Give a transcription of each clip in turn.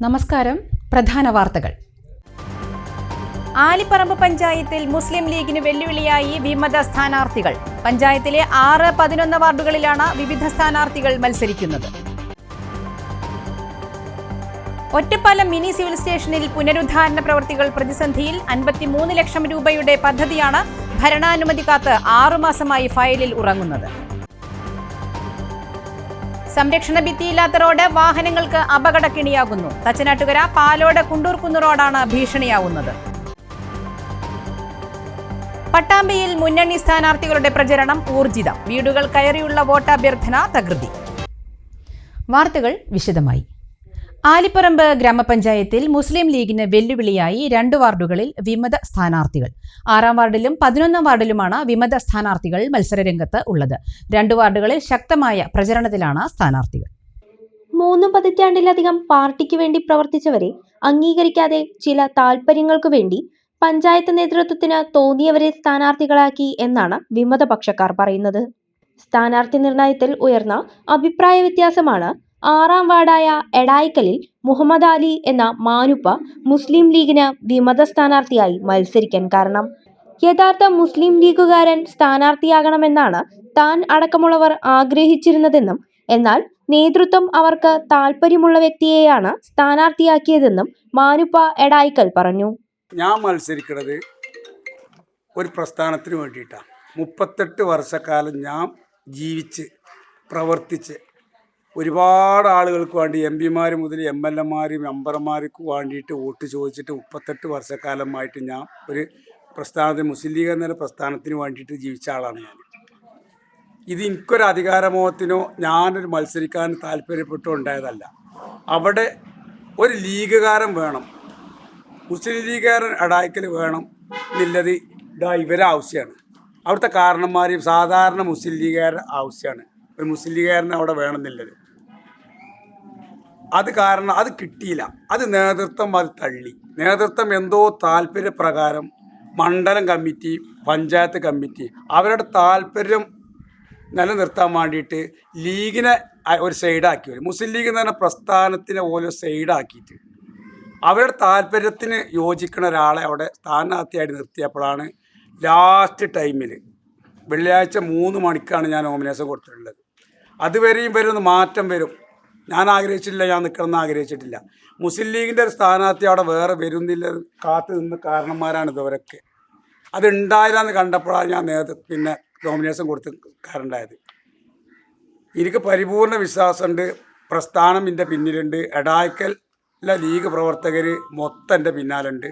നമസ്കാരം. പ്രധാന വാർത്തകൾ. ആലിപ്പറമ്പ് പഞ്ചായത്തിൽ മുസ്ലിം ലീഗിന് വെല്ലുവിളിയായി വിമത സ്ഥാനാർത്ഥികൾ. പഞ്ചായത്തിലെ 6, 11 വാർഡുകളിലാണ് വിവിധ സ്ഥാനാർത്ഥികൾ മത്സരിക്കുന്നത്. ഒറ്റപ്പാലം മിനി സിവിൽ സ്റ്റേഷനിൽ പുനരുദ്ധാരണ പ്രവൃത്തികൾ പ്രതിസന്ധിയിൽ. 53 ലക്ഷം രൂപയുടെ പദ്ധതിയാണ് ഭരണാനുമതി കാത്ത് 6 മാസമായി ഫയലിൽ ഉറങ്ങുന്നത്. സംരക്ഷണ ഭിത്തിയില്ലാത്ത റോഡ് വാഹനങ്ങൾക്ക് അപകടക്കിണിയാകുന്നു. തച്ചനാട്ടുകര പാലോട് കുണ്ടൂർക്കുന്ന് റോഡാണ് ഭീഷണിയാവുന്നത്. പട്ടാമ്പിയിൽ മുന്നണി സ്ഥാനാർത്ഥികളുടെ പ്രചരണം ഊർജിതം. വീടുകൾ കയറിയുള്ള വോട്ടഭ്യർത്ഥന തകൃതി. വാർത്തകൾ വിശദമായി. ആലിപ്പറമ്പ് ഗ്രാമപഞ്ചായത്തിൽ മുസ്ലിം ലീഗിന് വെല്ലുവിളിയായി 2 വാർഡുകളിൽ വിമത സ്ഥാനാർത്ഥികൾ. 6-ാം വാർഡിലും 11-ാം വാർഡിലുമാണ് വിമത സ്ഥാനാർത്ഥികൾ മത്സരരംഗത്ത് ഉള്ളത്. 2 വാർഡുകളിൽ ശക്തമായ പ്രചരണത്തിലാണ് സ്ഥാനാർത്ഥികൾ. 3 പതിറ്റാണ്ടിലധികം പാർട്ടിക്ക് വേണ്ടി പ്രവർത്തിച്ചവരെ അംഗീകരിക്കാതെ ചില താൽപര്യങ്ങൾക്കു വേണ്ടി പഞ്ചായത്ത് നേതൃത്വത്തിന് തോന്നിയവരെ സ്ഥാനാർത്ഥികളാക്കി എന്നാണ് വിമതപക്ഷക്കാർ പറയുന്നത്. സ്ഥാനാർത്ഥി നിർണയത്തിൽ ഉയർന്ന അഭിപ്രായ വ്യത്യാസമാണ് 6-ാം വാർഡായ എടായിക്കലിൽ മുഹമ്മദ് അലി എന്ന മാനുപ്പ മുസ്ലിം ലീഗിന് വിമത സ്ഥാനാർത്ഥിയായി മത്സരിക്കാൻ കാരണം. യഥാർത്ഥ മുസ്ലിം ലീഗുകാരൻ സ്ഥാനാർത്ഥിയാകണമെന്നാണ് താൻ അടക്കമുള്ളവർ ആഗ്രഹിച്ചിരുന്നതെന്നും എന്നാൽ നേതൃത്വം അവർക്ക് താല്പര്യമുള്ള വ്യക്തിയെയാണ് സ്ഥാനാർത്ഥിയാക്കിയതെന്നും മാനുപ്പ എടായിക്കൽ പറഞ്ഞു. ഞാൻ മത്സരിക്കുന്നത് ഒരു പ്രസ്ഥാനത്തിന് വേണ്ടിയിട്ടാണ്. 38 വർഷക്കാലം ഞാൻ ജീവിച്ച് പ്രവർത്തിച്ച് ഒരുപാട് ആളുകൾക്ക് വേണ്ടി MP-മാർ മുതൽ MLA-മാരും മെമ്പർമാർക്ക് വേണ്ടിയിട്ട് വോട്ട് ചോദിച്ചിട്ട് 38 വർഷക്കാലമായിട്ട് ഞാൻ ഒരു പ്രസ്ഥാനത്തിന് മുസ്ലിം ലീഗ് എന്ന പ്രസ്ഥാനത്തിന് വേണ്ടിയിട്ട് ജീവിച്ച ആളാണ് ഞാൻ. ഇത് എനിക്കൊരു അധികാരമോഹത്തിനോ ഞാനൊരു മത്സരിക്കാൻ താല്പര്യപ്പെട്ടോ ഉണ്ടായതല്ല. അവിടെ ഒരു ലീഗുകാരൻ വേണം, മുസ്ലിം ലീഗുകാരൻ എടായിക്കൽ വേണം എന്നുള്ളത് ഇവരെ ആവശ്യമാണ്. അവിടുത്തെ കാരണന്മാരെയും സാധാരണ മുസ്ലിം ലീഗുകാരുടെ ആവശ്യമാണ്. ഒരു മുസ്ലിം ലീഗുകാരൻ അവിടെ വേണമെന്നുള്ളത്. അത് കാരണം അത് കിട്ടിയില്ല. അത് നേതൃത്വം അത് തള്ളി. നേതൃത്വം എന്തോ താല്പര്യപ്രകാരം മണ്ഡലം കമ്മിറ്റി, പഞ്ചായത്ത് കമ്മിറ്റി അവരുടെ താല്പര്യം നിലനിർത്താൻ വേണ്ടിയിട്ട് ലീഗിനെ ഒരു സൈഡാക്കി വരും. മുസ്ലിം ലീഗ് എന്ന് പറഞ്ഞ പ്രസ്ഥാനത്തിനെ ഓരോ സൈഡാക്കിയിട്ട് അവരുടെ താല്പര്യത്തിന് യോജിക്കുന്ന ഒരാളെ അവിടെ സ്ഥാനാർത്ഥിയായിട്ട് നിർത്തിയപ്പോഴാണ് ലാസ്റ്റ് ടൈമിൽ വെള്ളിയാഴ്ച 3 മണിക്കാണ് ഞാൻ നോമിനേഷൻ കൊടുത്തിട്ടുള്ളത്. അതുവരെയും വരുന്ന മാറ്റം വരും. ഞാൻ ആഗ്രഹിച്ചിട്ടില്ല, ഞാൻ നിൽക്കണമെന്ന് ആഗ്രഹിച്ചിട്ടില്ല. മുസ്ലിം ലീഗിൻ്റെ ഒരു സ്ഥാനാർത്ഥി അവിടെ വേറെ വരുന്നില്ല കാത്തു നിന്ന് കാരണന്മാരാണ് ഇതുവരൊക്കെ. അതുണ്ടായില്ലെന്ന് കണ്ടപ്പോഴാണ് ഞാൻ പിന്നെ നോമിനേഷൻ കൊടുത്ത് കാരണമുണ്ടായത്. എനിക്ക് പരിപൂർണ വിശ്വാസമുണ്ട്. പ്രസ്ഥാനം എൻ്റെ പിന്നിലുണ്ട്. എടായിക്കലിലെ ലീഗ് പ്രവർത്തകർ മൊത്തം എൻ്റെ പിന്നാലുണ്ട്.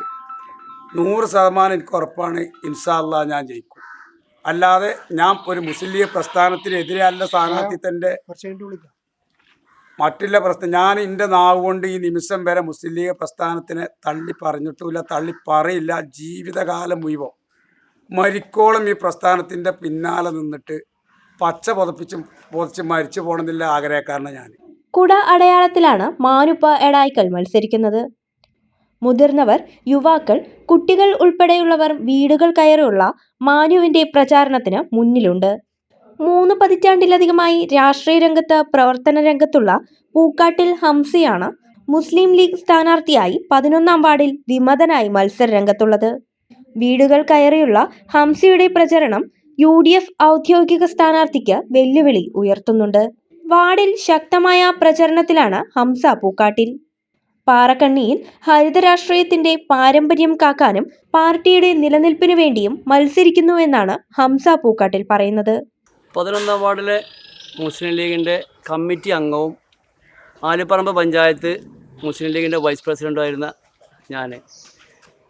100% എനിക്ക് ഉറപ്പാണ്. ഇൻഷാ അല്ലാഹ് ഞാൻ ജയിക്കും. അല്ലാതെ ഞാൻ ഒരു മുസ്ലിം ലീഗ് പ്രസ്ഥാനത്തിനെതിരെ അല്ല സ്ഥാനാർത്ഥിത്വൻ്റെ മറ്റുള്ള പ്രശ്നം. ഞാൻ എൻ്റെ നാവ് കൊണ്ട് ഈ നിമിഷം വരെ മുസ്ലിം ലീഗ് പ്രസ്ഥാനത്തിനെ തള്ളി പറഞ്ഞിട്ടുമില്ല, തള്ളി പറയില്ല. ജീവിതകാലം മുഴുവൻ മരിക്കോളം ഈ പ്രസ്ഥാനത്തിൻ്റെ പിന്നാലെ നിന്നിട്ട് പച്ച പൊതച്ച് മരിച്ചു പോകണമെന്നില്ല ആഗ്രഹക്കാരനാണ് ഞാൻ. കുട അടയാളത്തിലാണ് മാനുപ്പ എടായിക്കൽ മത്സരിക്കുന്നത്. മുതിർന്നവർ, യുവാക്കൾ, കുട്ടികൾ ഉൾപ്പെടെയുള്ളവർ വീടുകൾ കയറിയുള്ള മാനുവിന്റെ പ്രചാരണത്തിന് മുന്നിലുണ്ട്. 3 പതിറ്റാണ്ടിലധികമായി രാഷ്ട്രീയ രംഗത്ത് പ്രവർത്തന രംഗത്തുള്ള പൂക്കാട്ടിൽ ഹംസയാണ് മുസ്ലിം ലീഗ് സ്ഥാനാർത്ഥിയായി 11-ാം വാർഡിൽ വിമതനായി മത്സര രംഗത്തുള്ളത്. വീടുകൾ കയറിയുള്ള ഹംസയുടെ പ്രചരണം UDF ഔദ്യോഗിക സ്ഥാനാർത്ഥിക്ക് വെല്ലുവിളി ഉയർത്തുന്നുണ്ട്. വാർഡിൽ ശക്തമായ പ്രചരണത്തിലാണ് ഹംസ പൂക്കാട്ടിൽ. പാറക്കണ്ണിയിൽ ഹരിത രാഷ്ട്രീയത്തിന്റെ പാരമ്പര്യം കാക്കാനും പാർട്ടിയുടെ നിലനിൽപ്പിനു വേണ്ടിയും മത്സരിക്കുന്നുവെന്നാണ് ഹംസ പൂക്കാട്ടിൽ പറയുന്നത്. 11-ാം വാർഡിലെ മുസ്ലിം ലീഗിൻ്റെ കമ്മിറ്റി അംഗവും ആലിപ്പറമ്പ് പഞ്ചായത്ത് മുസ്ലിം ലീഗിൻ്റെ വൈസ് പ്രസിഡൻ്റായിരുന്ന ഞാൻ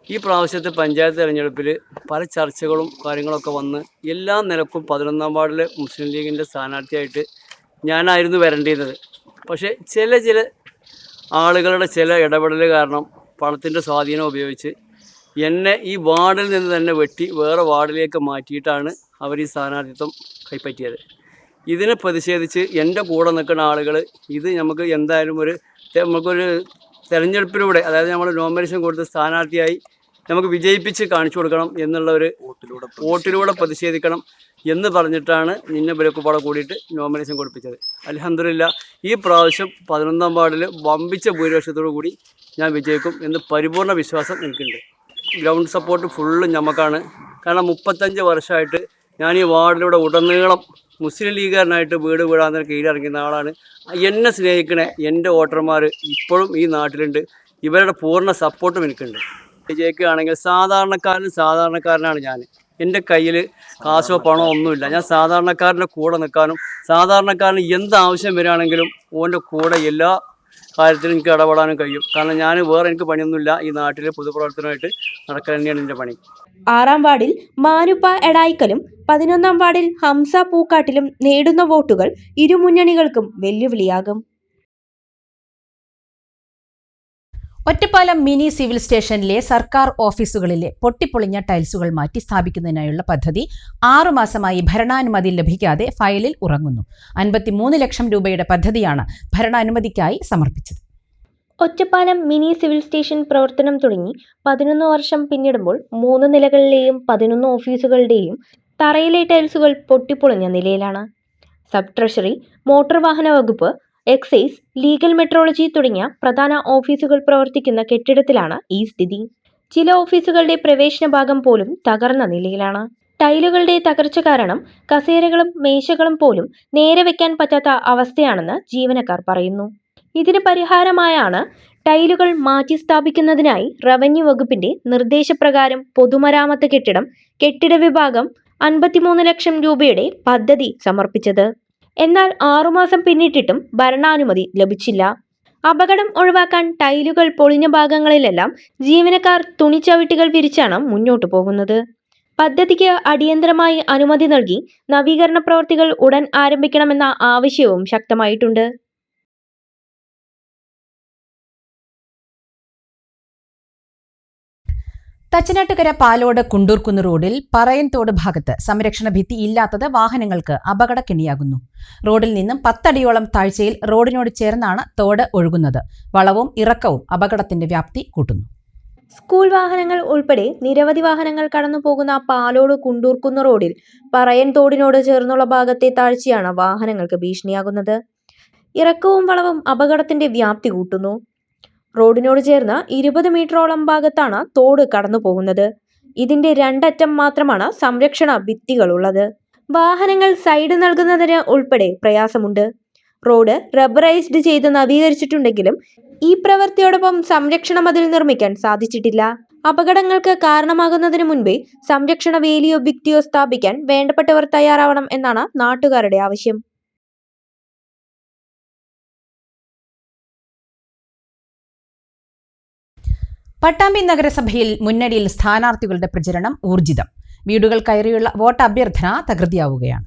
ഈ പ്രാവശ്യത്തെ പഞ്ചായത്ത് തിരഞ്ഞെടുപ്പിൽ പല ചർച്ചകളും കാര്യങ്ങളൊക്കെ വന്ന് എല്ലാ നിലക്കും 11-ാം വാർഡിലെ മുസ്ലിം ലീഗിൻ്റെ സ്ഥാനാർത്ഥിയായിട്ട് ഞാനായിരുന്നു വരേണ്ടിയിരുന്നത്. പക്ഷേ ചില ആളുകളുടെ ചില ഇടപെടൽ കാരണം പണത്തിൻ്റെ സ്വാധീനം ഉപയോഗിച്ച് എന്നെ ഈ വാർഡിൽ നിന്ന് തന്നെ വെട്ടി വേറെ വാർഡിലേക്ക് മാറ്റിയിട്ടാണ് അവർ ഈ സ്ഥാനാർത്ഥിത്വം കൈപ്പറ്റിയത്. ഇതിനെ പ്രതിഷേധിച്ച് എൻ്റെ കൂടെ നിൽക്കുന്ന ആളുകൾ ഇത് നമുക്ക് എന്തായാലും നമുക്കൊരു തെരഞ്ഞെടുപ്പിലൂടെ, അതായത് നമ്മൾ നോമിനേഷൻ കൊടുത്ത് സ്ഥാനാർത്ഥിയായി നമുക്ക് വിജയിപ്പിച്ച് കാണിച്ചു കൊടുക്കണം എന്നുള്ള ഒരു വോട്ടിലൂടെ പ്രതിഷേധിക്കണം എന്ന് പറഞ്ഞിട്ടാണ് നിന്നെ ഇവരൊക്കെ കൂടിയിട്ട് നോമിനേഷൻ കൊടുപ്പിച്ചത്. അൽഹംദുലില്ലാ ഈ പ്രാവശ്യം 11ാം വാർഡിൽ വമ്പിച്ച ഭൂരിപക്ഷത്തോടു കൂടി ഞാൻ വിജയിക്കും എന്ന് പരിപൂർണ്ണ വിശ്വാസം എനിക്കുണ്ട്. ഗ്രൗണ്ട് സപ്പോർട്ട് ഫുള്ള് ഞമ്മക്കാണ്. കാരണം 35 വർഷമായിട്ട് ഞാൻ ഈ വാർഡിലൂടെ ഉടനീളം മുസ്ലിം ലീഗുകാരനായിട്ട് വീട് വീടാന്ന് കീഴിറങ്ങുന്ന ആളാണ്. എന്നെ സ്നേഹിക്കണ എൻ്റെ വോട്ടർമാർ ഇപ്പോഴും ഈ നാട്ടിലുണ്ട്. ഇവരുടെ പൂർണ്ണ സപ്പോർട്ടും എനിക്കുണ്ട്. വിജയിക്കുകയാണെങ്കിൽ സാധാരണക്കാരനാണ് ഞാൻ. എൻ്റെ കയ്യിൽ കാശോ പണമോ ഒന്നുമില്ല. ഞാൻ സാധാരണക്കാരൻ്റെ കൂടെ നിൽക്കാനും സാധാരണക്കാരന് എന്താവശ്യം വരികയാണെങ്കിലും ഓൻ്റെ കൂടെ എല്ലാ കാര്യത്തിലും എനിക്ക് ഇടപെടാനും കഴിയും. കാരണം ഞാൻ എനിക്ക് പണിയൊന്നുമില്ല. ഈ നാട്ടിൽ പൊതുപ്രവർത്തനമായിട്ട് നടക്കാൻ തന്നെയാണ് എൻ്റെ പണി. 6ാം വാർഡിൽ മാനുപ്പ എടായിക്കലും 11ാം വാർഡിൽ ഹംസ പൂക്കാട്ടിലും നേടുന്ന വോട്ടുകൾ ഇരു മുന്നണികൾക്കും വെല്ലുവിളിയാകും. ഒറ്റപ്പാലം മിനി സിവിൽ സ്റ്റേഷനിലെ സർക്കാർ ഓഫീസുകളിലെ പൊട്ടിപ്പൊളിഞ്ഞ ടൈൽസുകൾ മാറ്റി സ്ഥാപിക്കുന്നതിനായുള്ള പദ്ധതി 6 മാസമായി ഭരണാനുമതി ലഭിക്കാതെ ഫയലിൽ ഉറങ്ങുന്നു. 53 ലക്ഷം രൂപയുടെ പദ്ധതിയാണ് ഭരണാനുമതിക്കായി സമർപ്പിച്ചത്. ഒറ്റപ്പാലം മിനി സിവിൽ സ്റ്റേഷൻ പ്രവർത്തനം തുടങ്ങി 11 വർഷം പിന്നിടുമ്പോൾ 3 നിലകളിലെയും 11 ഓഫീസുകളുടെയും തറയിലെ ടൈൽസുകൾ പൊട്ടിപ്പൊളിഞ്ഞ നിലയിലാണ്. സബ് ട്രഷറി, മോട്ടോർ വാഹന വകുപ്പ്, എക്സൈസ്, ലീഗൽ മെട്രോളജി തുടങ്ങിയ പ്രധാന ഓഫീസുകൾ പ്രവർത്തിക്കുന്ന കെട്ടിടത്തിലാണ് ഈ സ്ഥിതി. ചില ഓഫീസുകളുടെ പ്രവേശന ഭാഗം പോലും തകർന്ന നിലയിലാണ്. ടൈലുകളുടെ തകർച്ച കാരണം കസേരകളും മേശകളും പോലും നേരെ വെക്കാൻ പറ്റാത്ത അവസ്ഥയാണെന്ന് ജീവനക്കാർ പറയുന്നു. ഇതിന് പരിഹാരമായാണ് ടൈലുകൾ മാറ്റി സ്ഥാപിക്കുന്നതിനായി റവന്യൂ വകുപ്പിന്റെ നിർദ്ദേശപ്രകാരം പൊതുമരാമത്ത് കെട്ടിട വിഭാഗം 53 ലക്ഷം രൂപയുടെ പദ്ധതി സമർപ്പിച്ചത്. എന്നാൽ 6 മാസം പിന്നിട്ടിട്ടും ഭരണാനുമതി ലഭിച്ചില്ല. അപകടം ഒഴിവാക്കാൻ ടൈലുകൾ പൊളിഞ്ഞ ഭാഗങ്ങളിലെല്ലാം ജീവനക്കാർ തുണിച്ചവിട്ടികൾ വിരിച്ചാണ് മുന്നോട്ടു പോകുന്നത്. പദ്ധതിക്ക് അടിയന്തരമായി അനുമതി നൽകി നവീകരണ പ്രവൃത്തികൾ ഉടൻ ആരംഭിക്കണമെന്ന ആവശ്യവും ശക്തമായിട്ടുണ്ട്. തച്ചനാട്ടുകര പാലോട് കുണ്ടൂർക്കുന്ന് റോഡിൽ പറയൻതോട് ഭാഗത്ത് സംരക്ഷണ ഭിത്തി ഇല്ലാത്തത് വാഹനങ്ങൾക്ക് അപകടക്കെണിയാകുന്നു. റോഡിൽ നിന്നും 10 അടിയോളം താഴ്ചയിൽ റോഡിനോട് ചേർന്നാണ് തോട് ഒഴുകുന്നത്. വളവും ഇറക്കവും അപകടത്തിന്റെ വ്യാപ്തി കൂട്ടുന്നു. സ്കൂൾ വാഹനങ്ങൾ ഉൾപ്പെടെ നിരവധി വാഹനങ്ങൾ കടന്നു പോകുന്ന പാലോട് കുണ്ടൂർക്കുന്ന് റോഡിൽ പറയൻതോടിനോട് ചേർന്നുള്ള ഭാഗത്തെ താഴ്ചയാണ് വാഹനങ്ങൾക്ക് ഭീഷണിയാകുന്നത്. ഇറക്കവും വളവും അപകടത്തിന്റെ വ്യാപ്തി കൂട്ടുന്നു. റോഡിനോട് ചേർന്ന് 20 മീറ്ററോളം ഭാഗത്താണ് തോട് കടന്നു പോകുന്നത്. ഇതിന്റെ 2 അറ്റം മാത്രമാണ് സംരക്ഷണ ഭിത്തികളുള്ളത്. വാഹനങ്ങൾ സൈഡ് നൽകുന്നതിന് ഉൾപ്പെടെ പ്രയാസമുണ്ട്. റോഡ് റബ്ബറൈസ്ഡ് ചെയ്ത് നവീകരിച്ചിട്ടുണ്ടെങ്കിലും ഈ പ്രവൃത്തിയോടൊപ്പം സംരക്ഷണ മതിൽ നിർമ്മിക്കാൻ സാധിച്ചിട്ടില്ല. അപകടങ്ങൾക്ക് കാരണമാകുന്നതിന് മുൻപേ സംരക്ഷണ വേലിയോ ഭിത്തിയോ സ്ഥാപിക്കാൻ വേണ്ടപ്പെട്ടവർ തയ്യാറാവണം എന്നാണ് നാട്ടുകാരുടെ ആവശ്യം. പട്ടാമ്പി നഗരസഭയിൽ മുന്നണിയിൽ സ്ഥാനാർത്ഥികളുടെ പ്രചരണം ഊർജിതം. വീടുകൾ കയറിയുള്ള വോട്ട് അഭ്യർത്ഥന തകൃതിയാവുകയാണ്.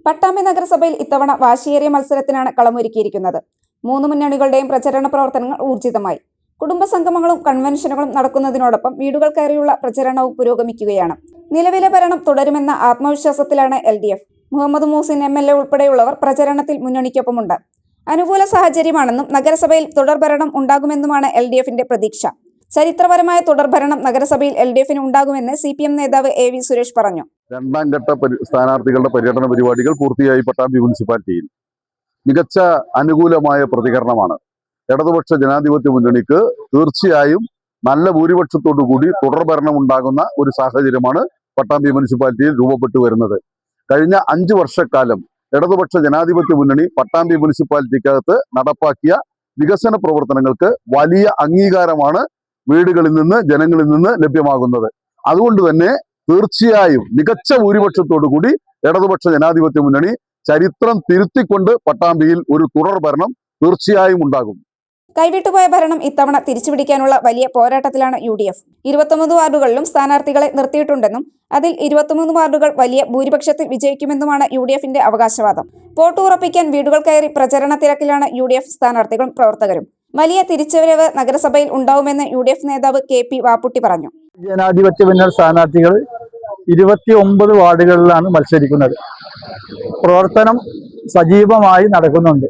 പട്ടാമ്പി നഗരസഭയിൽ ഇത്തവണ വാശിയേറിയ മത്സരത്തിനാണ് കളമൊരുക്കിയിരിക്കുന്നത്. 3 മുന്നണികളുടെയും പ്രചരണ പ്രവർത്തനങ്ങൾ ഊർജിതമായി. കുടുംബസംഗമങ്ങളും കൺവെൻഷനുകളും നടക്കുന്നതിനോടൊപ്പം വീടുകൾ കയറിയുള്ള പ്രചരണവും പുരോഗമിക്കുകയാണ്. നിലവിലെ ഭരണം തുടരുമെന്ന ആത്മവിശ്വാസത്തിലാണ് LDF. മുഹമ്മദ് മൂസിൻ MLA ഉൾപ്പെടെയുള്ളവർ പ്രചരണത്തിൽ മുന്നണിക്കൊപ്പമുണ്ട്. അനുകൂല സാഹചര്യമാണെന്നും നഗരസഭയിൽ തുടർഭരണം ഉണ്ടാകുമെന്നുമാണ് LDFന്റെ പ്രതീക്ഷ. ചരിത്രപരമായ തുടർഭരണം നഗരസഭയിൽ LDFന് ഉണ്ടാകുമെന്ന് CPM നേതാവ് AV സുരേഷ് പറഞ്ഞു. 2ാം ഘട്ട സ്ഥാനാർത്ഥികളുടെ പര്യടന പരിപാടികൾ പൂർത്തിയായി. പട്ടാമ്പി മുനിസിപ്പാലിറ്റിയിൽ മികച്ച അനുകൂലമായ പ്രതികരണമാണ്. ഇടതുപക്ഷ ജനാധിപത്യ മുന്നണിക്ക് തീർച്ചയായും നല്ല ഭൂരിപക്ഷത്തോടു കൂടി തുടർഭരണം ഉണ്ടാകുന്ന ഒരു സാഹചര്യമാണ് പട്ടാമ്പി മുനിസിപ്പാലിറ്റിയിൽ രൂപപ്പെട്ടു വരുന്നത്. കഴിഞ്ഞ 5 വർഷക്കാലം ഇടതുപക്ഷ ജനാധിപത്യ മുന്നണി പട്ടാമ്പി മുനിസിപ്പാലിറ്റിക്കകത്ത് നടപ്പാക്കിയ വികസന പ്രവർത്തനങ്ങൾക്ക് വലിയ അംഗീകാരമാണ് വീടുകളിൽ നിന്ന് ജനങ്ങളിൽ നിന്ന് ലഭ്യമാകുന്നത്. അതുകൊണ്ട് തന്നെ തീർച്ചയായും മികച്ച ഭൂരിപക്ഷത്തോടു കൂടി ഇടതുപക്ഷ ജനാധിപത്യ മുന്നണി ചരിത്രം തിരുത്തിക്കൊണ്ട് പട്ടാമ്പിയിൽ ഒരു തുടർ ഭരണം തീർച്ചയായും ഉണ്ടാകും. കൈവിട്ടുപോയ ഭരണം ഇത്തവണ തിരിച്ചുപിടിക്കാനുള്ള വലിയ പോരാട്ടത്തിലാണ് UDF. 29 വാർഡുകളിലും സ്ഥാനാർത്ഥികളെ നിർത്തിയിട്ടുണ്ടെന്നും അതിൽ 23 വാർഡുകൾ വലിയ ഭൂരിപക്ഷത്തിൽ വിജയിക്കുമെന്നുമാണ് UDFന്റെ അവകാശവാദം. വോട്ട് ഉറപ്പിക്കാൻ വീടുകൾ കയറി പ്രചരണ തിരക്കിലാണ് UDF സ്ഥാനാർത്ഥികളും പ്രവർത്തകരും. വലിയ തിരിച്ചുവരവ് നഗരസഭയിൽ ഉണ്ടാവുമെന്ന് UDF നേതാവ് KP വാപ്പുട്ടി പറഞ്ഞു. ജനാധിപത്യ മുന്നണി സ്ഥാനാർത്ഥികൾ 29 വാർഡുകളിലാണ് മത്സരിക്കുന്നത്. പ്രവർത്തനം സജീവമായി നടക്കുന്നുണ്ട്.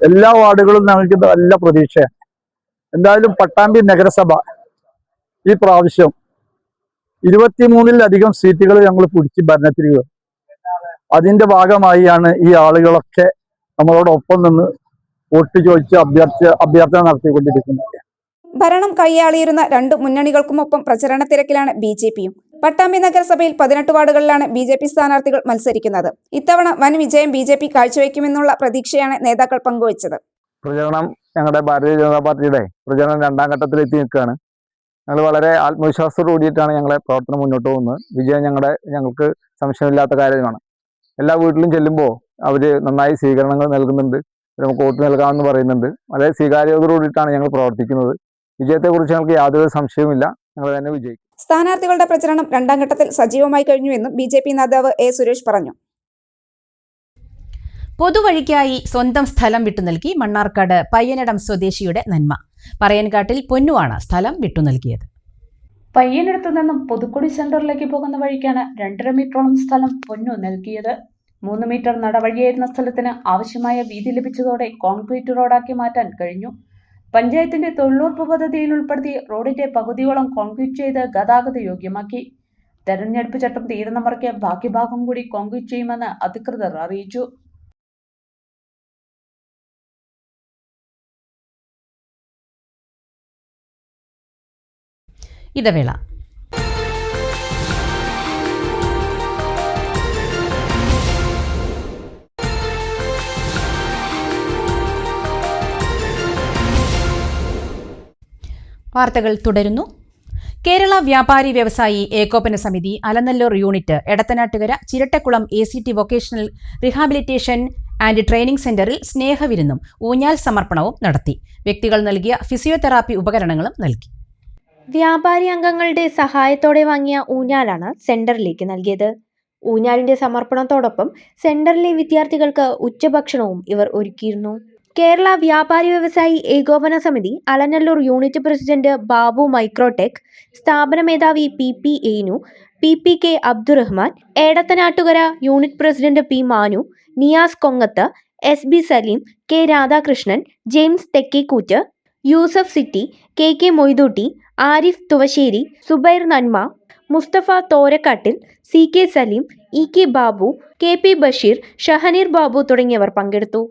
എല്ലാ വാർഡുകളും ഞങ്ങൾക്ക് നല്ല പ്രതീക്ഷയാണ്. എന്തായാലും പട്ടാമ്പി നഗരസഭ ഈ പ്രാവശ്യം 23-ലധികം സീറ്റുകൾ ഞങ്ങൾ പിടിച്ച് ഭരണത്തിൽ കയറും. അതിന്റെ ഭാഗമായിയാണ് ഈ ആളുകളൊക്കെ നമ്മളോടൊപ്പം നിന്ന് വോട്ട് ചോദിച്ച് അഭ്യർത്ഥന നടത്തിക്കൊണ്ടിരിക്കുന്നത്. ഭരണം കൈയാളിയിരുന്ന രണ്ട് മുന്നണികൾക്കുമൊപ്പം പ്രചരണ തിരക്കിലാണ് BJPയും. പട്ടാമ്പി നഗരസഭയിൽ 18 വാർഡുകളിലാണ് BJP സ്ഥാനാർത്ഥികൾ മത്സരിക്കുന്നത്. ഇത്തവണ വൻ വിജയം BJP കാഴ്ചവെക്കുമെന്നുള്ള പ്രതീക്ഷയാണ് നേതാക്കൾ പങ്കുവച്ചത്. പ്രചരണം ഞങ്ങളുടെ ഭാരതീയ ജനതാ പാർട്ടിയുടെ പ്രചരണം 2ാം ഘട്ടത്തിലെത്തി നിൽക്കുകയാണ്. ഞങ്ങൾ വളരെ ആത്മവിശ്വാസത്തോടു കൂടിയിട്ടാണ് ഞങ്ങളെ പ്രവർത്തനം മുന്നോട്ട് പോകുന്നത്. വിജയം ഞങ്ങൾക്ക് സംശയമില്ലാത്ത കാര്യമാണ്. എല്ലാ വീട്ടിലും ചെല്ലുമ്പോൾ അവർ നന്നായി സ്വീകരണങ്ങൾ നൽകുന്നുണ്ട്. നമുക്ക് വോട്ട് നൽകാമെന്ന് പറയുന്നുണ്ട്. വളരെ സ്വീകാര്യതയോടു കൂടിയിട്ടാണ് ഞങ്ങൾ പ്രവർത്തിക്കുന്നത്. വിജയത്തെക്കുറിച്ച് ഞങ്ങൾക്ക് യാതൊരു സംശയവുമില്ല. ഞങ്ങൾ തന്നെ വിജയിക്കും. സ്ഥാനാർത്ഥികളുടെ പ്രചരണം 2ാം ഘട്ടത്തിൽ സജീവമായി കഴിഞ്ഞുവെന്നും BJP നേതാവ് A. സുരേഷ് പറഞ്ഞു. പൊതുവഴിക്കായി സ്വന്തം സ്ഥലം വിട്ടു നൽകി മണ്ണാർക്കാട് പയ്യനടം സ്വദേശിയുടെ നന്മ. പറയൻകാട്ടിൽ പൊന്നുവാണ് സ്ഥലം വിട്ടു നൽകിയത്. പയ്യനടത്തു നിന്നും പുതുക്കുടി സെന്ററിലേക്ക് പോകുന്ന വഴിക്കാണ് 2.5 മീറ്ററോളം സ്ഥലം പൊന്നു നൽകിയത്. 3 മീറ്റർ നടവഴിയായിരുന്ന സ്ഥലത്തിന് ആവശ്യമായ വീതി ലഭിച്ചതോടെ കോൺക്രീറ്റ് റോഡാക്കി മാറ്റാൻ കഴിഞ്ഞു. പഞ്ചായത്തിന്റെ തൊഴിലുറപ്പ് പദ്ധതിയിൽ ഉൾപ്പെടുത്തി റോഡിന്റെ പകുതിയോളം കോൺക്രീറ്റ് ചെയ്ത് ഗതാഗത യോഗ്യമാക്കി. തെരഞ്ഞെടുപ്പ് ചട്ടം തീരുന്ന മുറയ്ക്ക് ബാക്കി ഭാഗം കൂടി കോൺക്രീറ്റ് ചെയ്യുമെന്ന് അധികൃതർ അറിയിച്ചു. ഇടവേള. വാർത്തകൾ തുടരുന്നു. കേരള വ്യാപാരി വ്യവസായി ഏകോപന സമിതി Alanallur unit Edathanattukara Chirattakulam ACT vocational rehabilitation and training സെന്ററിൽ സ്നേഹവിരുന്നും ഊഞ്ഞാൽ സമർപ്പണവും നടത്തി. വ്യക്തികൾ നൽകിയ ഫിസിയോതെറാപ്പി ഉപകരണങ്ങളും നൽകി. വ്യാപാരി അംഗങ്ങളുടെ സഹായത്തോടെ വാങ്ങിയ ഊഞ്ഞാലാണ് സെന്ററിലേക്ക് നൽകിയത്. ഊഞ്ഞാലിന്റെ സമർപ്പണത്തോടൊപ്പം സെന്ററിലെ വിദ്യാർത്ഥികൾക്ക് ഉച്ചഭക്ഷണവും ഇവർ ഒരുക്കിയിരുന്നു. കേരള വ്യാപാരി വ്യവസായി ഏകോപന സമിതി Alanallur unit president Babu Microtech, സ്ഥാപന മേധാവി PP Enu, PPK Abdurahman, Edathanattukara unit president P Manu, Niyas Kongath, SB Saleem, K Radhakrishnan, James Thekkekoottu, Yusuf city, KK Moythootty, Arif Thuvassery, Zubair നന്മ, Musthafa തോരക്കാട്ടിൽ, CK Saleem, EK Babu, KP Basheer, ഷഹനീർ Babu തുടങ്ങിയവർ പങ്കെടുത്തു.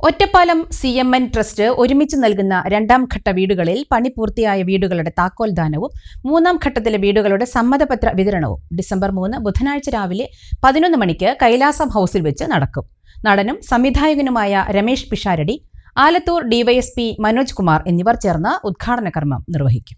ഒറ്റപ്പാലം CMN ട്രസ്റ്റ് ഒരുമിച്ച് നൽകുന്ന 2ാം ഘട്ട വീടുകളിൽ പണി പൂർത്തിയായ വീടുകളുടെ താക്കോൽദാനവും 3ാം ഘട്ടത്തിലെ വീടുകളുടെ സമ്മതപത്ര വിതരണവും ഡിസംബർ 3 ബുധനാഴ്ച രാവിലെ 11 മണിക്ക് കൈലാസം ഹൗസിൽ വെച്ച് നടക്കും. നടനും സംവിധായകനുമായ രമേശ് പിഷാരടി, ആലത്തൂർ DYSP മനോജ് കുമാർ എന്നിവർ ചേർന്ന് ഉദ്ഘാടന കർമ്മം നിർവഹിക്കും.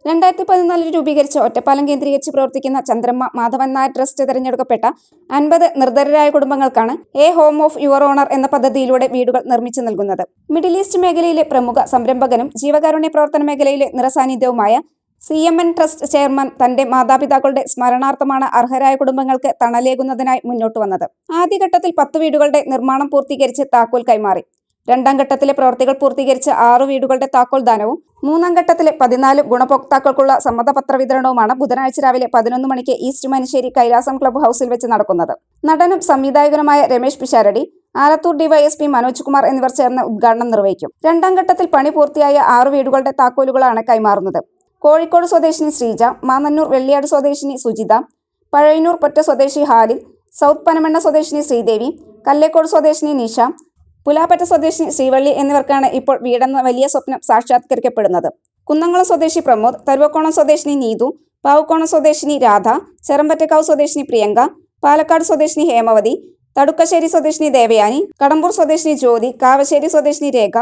2014 രൂപീകരിച്ച ഒറ്റപ്പാലം കേന്ദ്രീകരിച്ച് പ്രവർത്തിക്കുന്ന ചന്ദ്രമ്മ മാധവൻ നായർ ട്രസ്റ്റ് തിരഞ്ഞെടുക്കപ്പെട്ട 50 നിർധരരായ കുടുംബങ്ങൾക്കാണ് a home of your owner എന്ന പദ്ധതിയിലൂടെ വീടുകൾ നിർമ്മിച്ചു നൽകുന്നത്. മിഡിൽ ഈസ്റ്റ് മേഖലയിലെ പ്രമുഖ സംരംഭകനും ജീവകാരുണ്യ പ്രവർത്തന മേഖലയിലെ നിറസാന്നിധ്യവുമായ CMN ട്രസ്റ്റ് ചെയർമാൻ തന്റെ മാതാപിതാക്കളുടെ സ്മരണാർത്ഥമാണ് അർഹരായ കുടുംബങ്ങൾക്ക് തണലേകുന്നതിനായി മുന്നോട്ട് വന്നത്. ആദ്യഘട്ടത്തിൽ 10 വീടുകളുടെ നിർമ്മാണം പൂർത്തീകരിച്ച് താക്കോൽ കൈമാറി. 2ാം ഘട്ടത്തിലെ പ്രവൃത്തികൾ പൂർത്തീകരിച്ച 6 വീടുകളുടെ താക്കോൽ ദാനവും 3ാം ഘട്ടത്തിലെ 14 ഗുണഭോക്താക്കൾക്കുള്ള സമ്മതപത്ര വിതരണവുമാണ് ബുധനാഴ്ച രാവിലെ 11 മണിക്ക് ഈസ്റ്റ് മനശ്ശേരി കൈലാസം ക്ലബ്ബ് ഹൗസിൽ വെച്ച് നടക്കുന്നത്. നടനും സംവിധായകനുമായ രമേശ് പിഷാരടി, ആലത്തൂർ DYSP മനോജ് കുമാർ എന്നിവർ ചേർന്ന് ഉദ്ഘാടനം നിർവഹിക്കും. 2ാം ഘട്ടത്തിൽ പണി പൂർത്തിയായ 6 വീടുകളുടെ താക്കോലുകളാണ് കൈമാറുന്നത്. കോഴിക്കോട് സ്വദേശിനി ശ്രീജ, മാന്നന്നൂർ വെള്ളിയാട് സ്വദേശിനി സുജിത, പഴയന്നൂർ പൊറ്റ സ്വദേശി ഹാലിൽ, സൗത്ത് പനമണ്ണ സ്വദേശിനി ശ്രീദേവി, കല്ലേക്കോട് സ്വദേശിനി നിഷ, പുലാപ്പറ്റ സ്വദേശിനി ശ്രീവള്ളി എന്നിവർക്കാണ് ഇപ്പോൾ വീടെന്ന വലിയ സ്വപ്നം സാക്ഷാത്കരിക്കപ്പെടുന്നത്. കുന്നംകുളം സ്വദേശി പ്രമോദ്, തരുവക്കോണം സ്വദേശിനി നീതു, പാവുക്കോണം സ്വദേശിനി രാധ, ചെറമ്പറ്റക്കാവ് സ്വദേശിനി പ്രിയങ്ക, പാലക്കാട് സ്വദേശിനി ഹേമവതി, തടുക്കശ്ശേരി സ്വദേശിനി ദേവയാനി, കടമ്പൂർ സ്വദേശിനി ജ്യോതി, കാവശ്ശേരി സ്വദേശിനി രേഖ,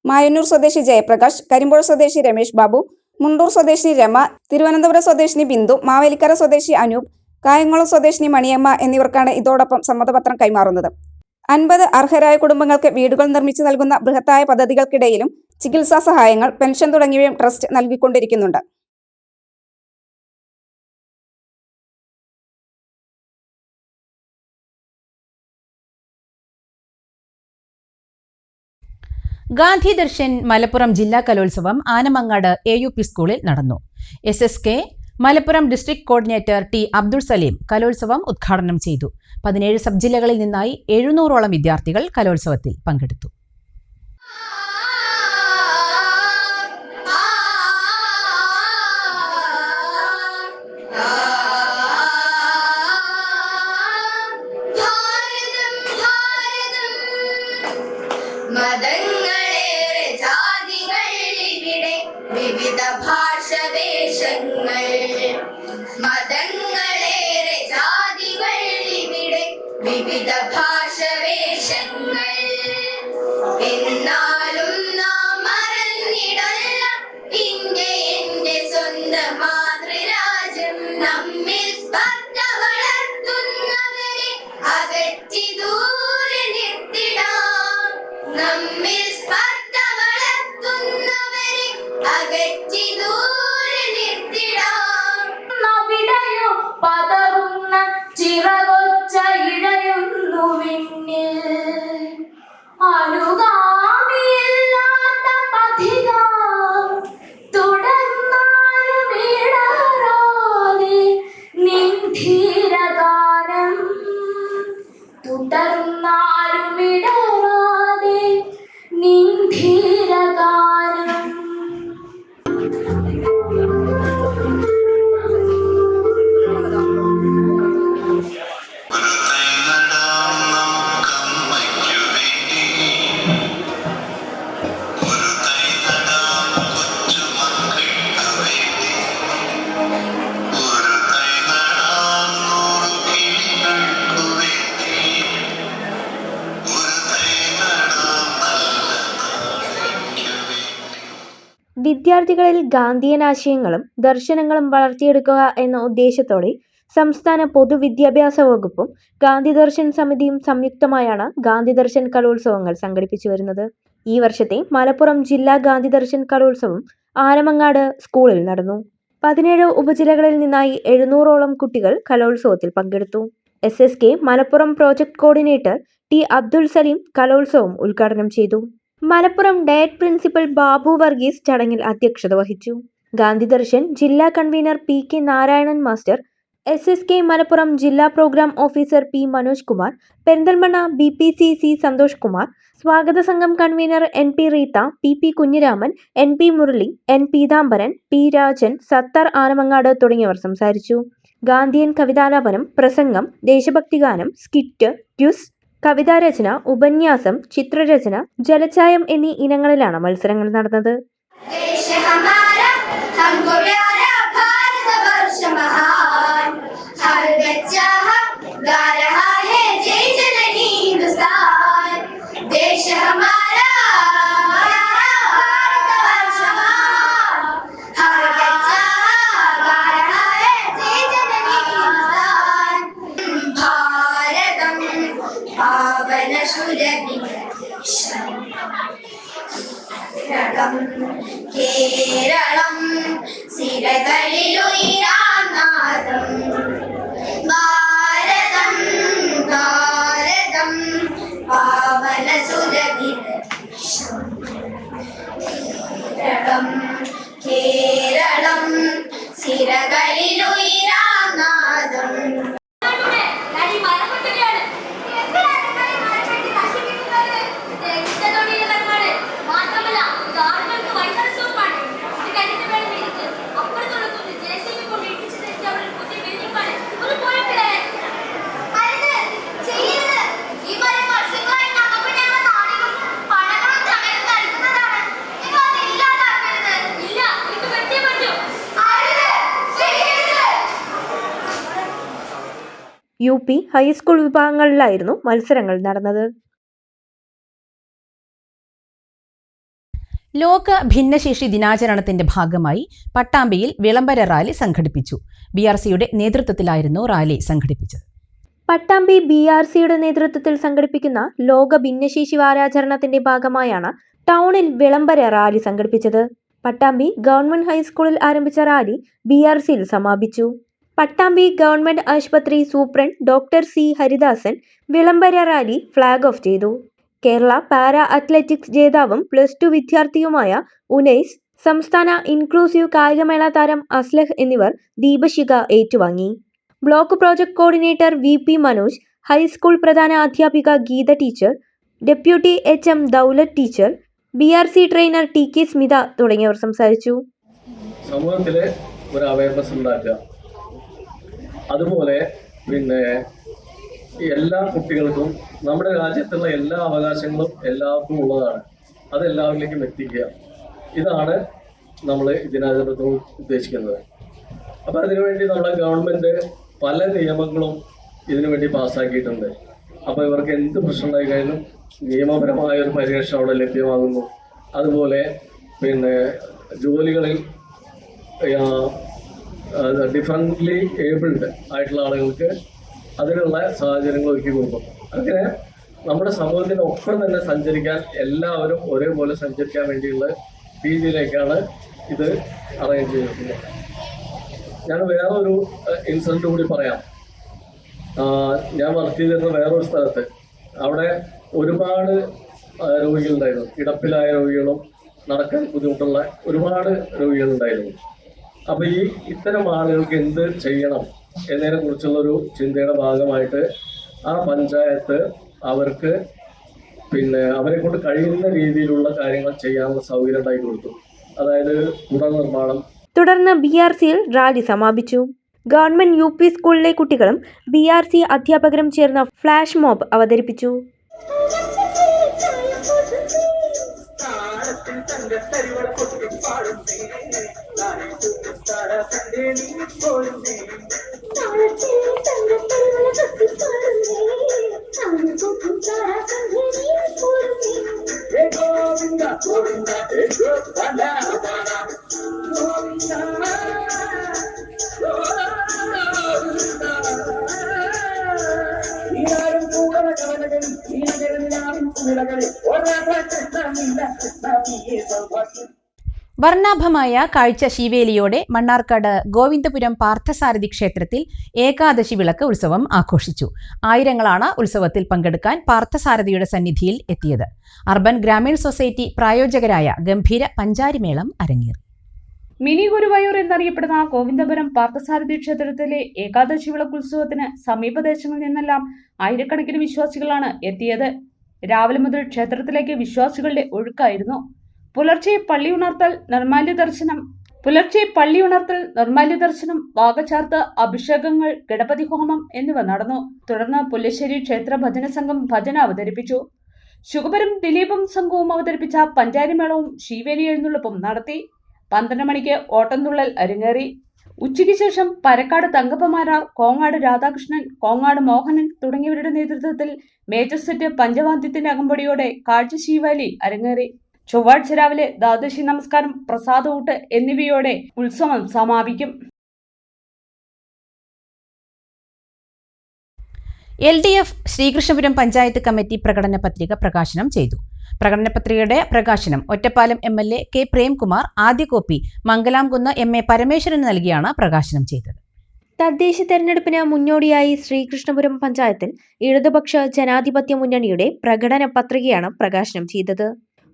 മായന്നൂർ സ്വദേശി ജയപ്രകാശ്, കരിമ്പോഴ സ്വദേശി രമേശ് ബാബു, മുണ്ടൂർ സ്വദേശിനി രമ, തിരുവനന്തപുരം സ്വദേശിനി ബിന്ദു, മാവേലിക്കര സ്വദേശി അനൂപ്, കായംകുളം സ്വദേശിനി മണിയമ്മ എന്നിവർക്കാണ് ഇതോടൊപ്പം സമ്മതപത്രം കൈമാറുന്നത്. 50 അർഹരായ കുടുംബങ്ങൾക്ക് വീടുകൾ നിർമ്മിച്ചു നൽകുന്ന ബൃഹത്തായ പദ്ധതികൾക്കിടയിലും ചികിത്സാ സഹായങ്ങൾ, പെൻഷൻ തുടങ്ങിയവയും ട്രസ്റ്റ് നൽകിക്കൊണ്ടിരിക്കുന്നുണ്ട്. ഗാന്ധി ദർശൻ മലപ്പുറം ജില്ലാ കലോത്സവം ആനമങ്ങാട് AUP സ്കൂളിൽ നടന്നു. SSK Malappuram district coordinator T Abdul Saleem കലോത്സവം ഉദ്ഘാടനം ചെയ്തു. 17 സബ് ജില്ലകളിൽ നിന്നായി 700ഓളം വിദ്യാർത്ഥികൾ കലോത്സവത്തിൽ പങ്കെടുത്തു. മതങ്ങളേറെ ജാതികൾ ഇവിടെ വിവിധ ഭാഷവേഷങ്ങൾ മതങ്ങളേറെ ജാതികൾ ഇവിടെ വിവിധ ഭാഷവേഷങ്ങൾ എന്നാലും നാം മറന്നിടല്ല ഇന്ത്യ എന്റെ സ്വന്തം മാതൃരാജ്യം നമ്മിൽ സ്പർദ്ധ വളർത്തുന്നവരെ അകറ്റി ദൂരെ നിർത്തിടാം നമ്മിൽ സ്പർദ്ധ വളർത്തുന്നവരെ അകറ്റി ദൂരെ നിർത്തിടാം അവിടെയോ പതറുന്ന ചിറകൊച്ച ഇഴയുന്നു വിണ്ണിൽ അനുഗാമിയില്ലാത്ത പഥിക തുടർന്നാലും ഇടറാതെ നിൻ ധീരഗാനം തുടർന്നാലും ഇടറാതെ നിൻ ധീരഗാനം വിദ്യാർത്ഥികളിൽ ഗാന്ധിയൻ ആശയങ്ങളും ദർശനങ്ങളും വളർത്തിയെടുക്കുക എന്ന ഉദ്ദേശത്തോടെ സംസ്ഥാന പൊതുവിദ്യാഭ്യാസ വകുപ്പും ഗാന്ധി ദർശൻ സമിതിയും സംയുക്തമായാണ് ഗാന്ധി ദർശൻ കലോത്സവങ്ങൾ സംഘടിപ്പിച്ചു വരുന്നത്. ഈ വർഷത്തെ മലപ്പുറം ജില്ലാ ഗാന്ധി ദർശൻ കലോത്സവം ആനമങ്ങാട് സ്കൂളിൽ നടന്നു. 17 ഉപജില്ലകളിൽ നിന്നായി 700ഓളം കുട്ടികൾ കലോത്സവത്തിൽ പങ്കെടുത്തു. SSK Malappuram project coordinator T Abdul Saleem കലോത്സവം ഉദ്ഘാടനം ചെയ്തു. മലപ്പുറം ഡയറ്റ് പ്രിൻസിപ്പൽ ബാബു വർഗീസ് ചടങ്ങിൽ അധ്യക്ഷത വഹിച്ചു. ഗാന്ധി ദർശൻ ജില്ലാ convener PK Narayanan master, SSK Malappuram ജില്ലാ programme officer P Manoj Kumar, Perinthalmanna BPCC Santhosh Kumar, സ്വാഗത സംഘം convener NP Reetha, PP Kunhiraman, NP Murali, N Peethambaran, P Rajan, Sathar Anamangad തുടങ്ങിയവർ സംസാരിച്ചു. ഗാന്ധിയൻ കവിതാലാപനം, പ്രസംഗം, ദേശഭക്തിഗാനം, സ്കിറ്റ്, ക്വിസ്, കവിതാരചന, ഉപന്യാസം, ചിത്രരചന, ജലച്ചായം എന്നീ ഇനങ്ങളിലാണ് മത്സരങ്ങൾ നടന്നത്. കേരളം സിരകളിലുയരാനാദം ഭാരതം ഭാരതം പാവന സുരഭിരം കേരളം സിരകളിലുയരാനാദം UP ഹൈസ്കൂൾ വിഭാഗങ്ങളിലായിരുന്നു മത്സരങ്ങൾ നടന്നത്. ലോക ഭിന്നശേഷി ദിനാചരണത്തിന്റെ ഭാഗമായി പട്ടാമ്പിയിൽ വിളംബര റാലി സംഘടിപ്പിച്ചു. BRCയുടെ നേതൃത്വത്തിലായിരുന്നു റാലി സംഘടിപ്പിച്ചത്. പട്ടാമ്പി BRCയുടെ നേതൃത്വത്തിൽ സംഘടിപ്പിക്കുന്ന ലോക ഭിന്നശേഷി വാരാചരണത്തിന്റെ ഭാഗമായാണ് ടൗണിൽ വിളംബര റാലി സംഘടിപ്പിച്ചത്. പട്ടാമ്പി ഗവൺമെന്റ് ഹൈസ്കൂളിൽ ആരംഭിച്ച റാലി BRCയിൽ സമാപിച്ചു. പട്ടാമ്പി ഗവൺമെന്റ് ആശുപത്രി സൂപ്രണ്ട് ഡോക്ടർ C ഹരിദാസൻ വിളംബര റാലി ഫ്ലാഗ് ഓഫ് ചെയ്തു. കേരള പാരാ അത്ലറ്റിക്സ് ജേതാവും +2 വിദ്യാർത്ഥിയുമായ ഉനൈസ് സംസ്ഥാന ഇൻക്ലൂസീവ് കായികമേള താരം അസ്ലഹ് എന്നിവർ ദീപശിഖ ഏറ്റുവാങ്ങി. Block project coordinator VP Manoj, high school പ്രധാന അധ്യാപിക Geetha teacher, deputy HM Daulath teacher, BRC trainer TK Smitha തുടങ്ങിയവർ സംസാരിച്ചു. സമൂഹത്തിലെ ഒരു അവയർനെസ് ഉണ്ടാക്കുക, അതുപോലെ എല്ലാ കുട്ടികൾക്കും നമ്മുടെ രാജ്യത്തുള്ള എല്ലാ അവകാശങ്ങളും എല്ലാവർക്കും ഉള്ളതാണ്, അത് എല്ലാവരിലേക്കും എത്തിക്കുക. ഇതാണ് നമ്മൾ ഇതിനകത്തോട് ഉദ്ദേശിക്കുന്നത്. അപ്പോൾ അതിനുവേണ്ടി നമ്മുടെ ഗവൺമെൻറ് പല നിയമങ്ങളും ഇതിനുവേണ്ടി പാസ്സാക്കിയിട്ടുണ്ട്. അപ്പോൾ ഇവർക്ക് എന്ത് പ്രശ്നം ഉണ്ടായി കഴിഞ്ഞാലും നിയമപരമായ ഒരു പരിരക്ഷ അവിടെ ലഭ്യമാകുന്നു. അതുപോലെ ജോലികളിൽ ഡിഫറൻ്റ്ലി ഏബിൾഡ് ആയിട്ടുള്ള ആളുകൾക്ക് അതിനുള്ള സാഹചര്യങ്ങൾ ഒരുക്കി കൊടുക്കും. അങ്ങനെ നമ്മുടെ സമൂഹത്തിനൊപ്പം തന്നെ സഞ്ചരിക്കാൻ, എല്ലാവരും ഒരേപോലെ സഞ്ചരിക്കാൻ വേണ്ടിയുള്ള രീതിയിലേക്കാണ് ഇത് അറേഞ്ച് ചെയ്തിട്ടുള്ളത്. ഞാൻ വേറൊരു ഇൻസിഡൻറ്റ് കൂടി പറയാം. ഞാൻ വർക്ക് ചെയ്തിരുന്ന വേറൊരു സ്ഥലത്ത്, അവിടെ ഒരുപാട് രോഗികളുണ്ടായിരുന്നു. കിടപ്പിലായ രോഗികളും നടക്കാൻ ബുദ്ധിമുട്ടുള്ള ഒരുപാട് രോഗികളുണ്ടായിരുന്നു. അപ്പോൾ ഇത്തരം ആളുകൾക്ക് എന്ത് ചെയ്യണം എന്നതിനെ കുറിച്ചുള്ളൊരു ചിന്തയുടെ ഭാഗമായിട്ട് ആ പഞ്ചായത്ത് അവർക്ക് അവരെ കൊണ്ട് കഴിയുന്ന രീതിയിലുള്ള കാര്യങ്ങൾ ചെയ്യാനുള്ള സൗകര്യം ഉണ്ടാക്കി കൊടുത്തു. അതായത് നിർമ്മാണം. തുടർന്ന് BRCയിൽ റാലി സമാപിച്ചു. ഗവൺമെന്റ് UP സ്കൂളിലെ കുട്ടികളും BRC അധ്യാപകരും ചേർന്ന ഫ്ലാഷ് മോബ് അവതരിപ്പിച്ചു. വർണ്ണാഭമായ കാഴ്ച ശീവേലിയോടെ മണ്ണാർക്കാട് ഗോവിന്ദപുരം പാർത്ഥസാരഥി ക്ഷേത്രത്തിൽ ഏകാദശി വിളക്ക് ഉത്സവം ആഘോഷിച്ചു. ആയിരങ്ങളാണ് ഉത്സവത്തിൽ പങ്കെടുക്കാൻ പാർത്ഥസാരഥിയുടെ സന്നിധിയിൽ എത്തിയത്. അർബൻ ഗ്രാമീൺ സൊസൈറ്റി പ്രായോജകരായ ഗംഭീര പഞ്ചാരിമേളം അരങ്ങേറി. മിനി ഗുരുവായൂർ എന്നറിയപ്പെടുന്ന ഗോവിന്ദപുരം പാർത്ഥസാരഥി ക്ഷേത്രത്തിലെ ഏകാദശി വിളക്കുത്സവത്തിന് സമീപദേശങ്ങളിൽ നിന്നെല്ലാം ആയിരക്കണക്കിന് വിശ്വാസികളാണ് എത്തിയത്. രാവിലെ മുതൽ ക്ഷേത്രത്തിലേക്ക് വിശ്വാസികളുടെ ഒഴുക്കായിരുന്നു. പുലർച്ചെ പള്ളി ഉണർത്തൽ, നിർമ്മാല്യ ദർശനം, വാകചാർത്ത്, അഭിഷേകങ്ങൾ, ഗണപതി ഹോമം എന്നിവ നടന്നു. തുടർന്ന് പുല്ലശ്ശേരി ക്ഷേത്ര ഭജന സംഘം ഭജന അവതരിപ്പിച്ചു. ശുഗപരും ദിലീപും സംഘവും അവതരിപ്പിച്ച പഞ്ചാരിമേളവും ശീവേലി എഴുന്നള്ളിപ്പും നടത്തി. 12 മണിക്ക് ഓട്ടംതുള്ളൽ അരങ്ങേറി. ഉച്ചയ്ക്ക് ശേഷം പരക്കാട് തങ്കപ്പമാരാർ, കോങ്ങാട് രാധാകൃഷ്ണൻ, കോങ്ങാട് മോഹനൻ തുടങ്ങിയവരുടെ നേതൃത്വത്തിൽ മേജർ സെറ്റ് പഞ്ചവാദ്യത്തിന്റെ അകമ്പടിയോടെ കാഴ്ച ശീവേലി അരങ്ങേറി. ചൊവ്വാഴ്ച രാവിലെ ദ്വാദശി നമസ്കാരം, പ്രസാദൂട്ട് എന്നിവയോടെ ഉത്സവം സമാപിക്കും. LDF ശ്രീകൃഷ്ണപുരം പഞ്ചായത്ത് കമ്മിറ്റി പ്രകടന പത്രിക പ്രകാശനം ചെയ്തു. പ്രകടന പത്രികയുടെ പ്രകാശനം ഒറ്റപ്പാലം MLA K പ്രേംകുമാർ ആദ്യ കോപ്പി മംഗലാംകുന്ന് MA പരമേശ്വരന് നൽകിയാണ് പ്രകാശനം ചെയ്തത്. തദ്ദേശ തെരഞ്ഞെടുപ്പിന് മുന്നോടിയായി ശ്രീകൃഷ്ണപുരം പഞ്ചായത്തിൽ ഇടതുപക്ഷ ജനാധിപത്യ മുന്നണിയുടെ പ്രകടന പത്രികയാണ് പ്രകാശനം ചെയ്തത്.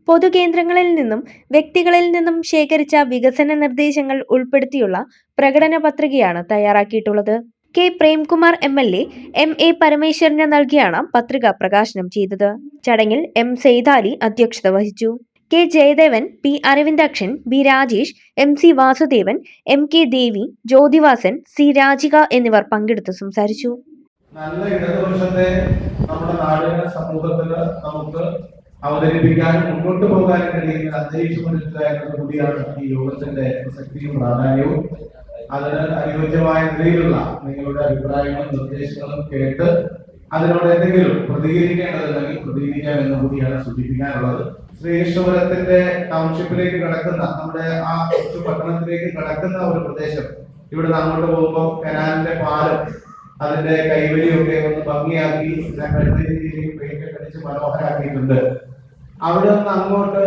പൊതുകേന്ദ്രങ്ങളിൽ നിന്നും വ്യക്തികളിൽ നിന്നും ശേഖരിച്ച വികസന നിർദ്ദേശങ്ങൾ ഉൾപ്പെടുത്തിയുള്ള പ്രകടന പത്രികയാണ് തയ്യാറാക്കിയിട്ടുള്ളത്. K പ്രേംകുമാർ MLA MA പരമേശ്വരന് നൽകിയാണ് പത്രിക പ്രകാശനം ചെയ്തത്. ചടങ്ങിൽ M സെയ്താലി അധ്യക്ഷത വഹിച്ചു. K Jayadevan, P Aravindakshan, B Rajesh, MC Vasudevan, MK ദേവി, ജ്യോതിവാസൻ, C രാജിക എന്നിവർ പങ്കെടുത്ത് സംസാരിച്ചു. നല്ല ഇടതുപക്ഷത്തെ നമ്മുടെ നാടിന്റെ സമൂഹത്തിന് നമുക്ക് അവതരിപ്പിക്കാനും മുന്നോട്ട് പോകാനും കഴിയുന്ന അന്തരീക്ഷമൊരുക്കുക കൂടിയാണ് ഈ യോഗത്തിന്റെ പ്രസക്തിയും പ്രാധാന്യവും. അതിന് അനുയോജ്യമായ നിലയിലുള്ള നിങ്ങളുടെ അഭിപ്രായങ്ങളും നിർദ്ദേശങ്ങളും കേട്ട് അതിനോട് എന്തെങ്കിലും പ്രതികരിക്കേണ്ടതുണ്ടെങ്കിൽ പ്രതികരിക്കാമെന്ന് കൂടിയാണ് സൂചിപ്പിക്കാനുള്ളത്. ശ്രീകൃഷ്ണപുരത്തിന്റെ ടൗൺഷിപ്പിലേക്ക് കടക്കുന്ന നമ്മുടെ ആ കൊച്ചു പട്ടണത്തിലേക്ക് കടക്കുന്ന ഒരു പ്രദേശം, ഇവിടുന്ന് അങ്ങോട്ട് പോകുമ്പോൾ കനാലിന്റെ പാലം അതിന്റെ കൈവരിയൊക്കെ ഒന്ന് ഭംഗിയാക്കി പെയിന്റ് അടിച്ച് മനോഹരാക്കിയിട്ടുണ്ട്. അവിടെ നിന്ന് അങ്ങോട്ട്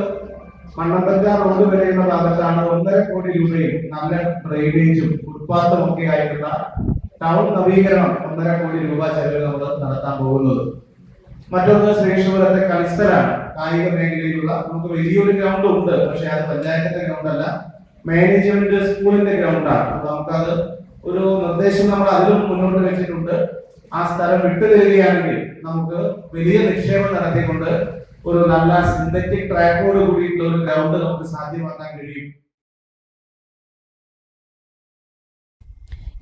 മണ്ണമ്പറ്റ റോഡ് വരെയുള്ള ഭാഗത്താണ് 1.5 കോടി രൂപയും നല്ല ഡ്രെയിനേജും ഫുട്പാത്തും ഒക്കെ ആയിട്ടുള്ള ടൗൺ നവീകരണം 1.5 കോടി രൂപ ചെലവിൽ നമ്മൾ നടത്താൻ പോകുന്നത്. മറ്റൊന്ന് ശ്രീകൃഷ്ണപുരത്തെ കളിസ്ഥലാണ്. കായിക മേഖലയിലുള്ള നമുക്ക് വലിയൊരു ഗ്രൗണ്ട് ഉണ്ട്. പക്ഷെ അത് പഞ്ചായത്തിന്റെ ഗ്രൗണ്ട് അല്ല, മാനേജ്മെന്റ് സ്കൂളിന്റെ ഗ്രൗണ്ടാണ്. അപ്പൊ നമുക്കത് ഒരു നിർദ്ദേശം നമ്മൾ അതിലും മുന്നോട്ട് വെച്ചിട്ടുണ്ട്. ആ സ്ഥലം വിട്ടു തരികയാണെങ്കിൽ നമുക്ക് വലിയ നിക്ഷേപം നടത്തിക്കൊണ്ട് ഒരു നല്ല സിന്തറ്റിക് ട്രാക്കോട് കൂടിയിട്ടുള്ള ഒരു ഗ്രൗണ്ട് നമുക്ക് സാധ്യമാക്കാൻ കഴിയും.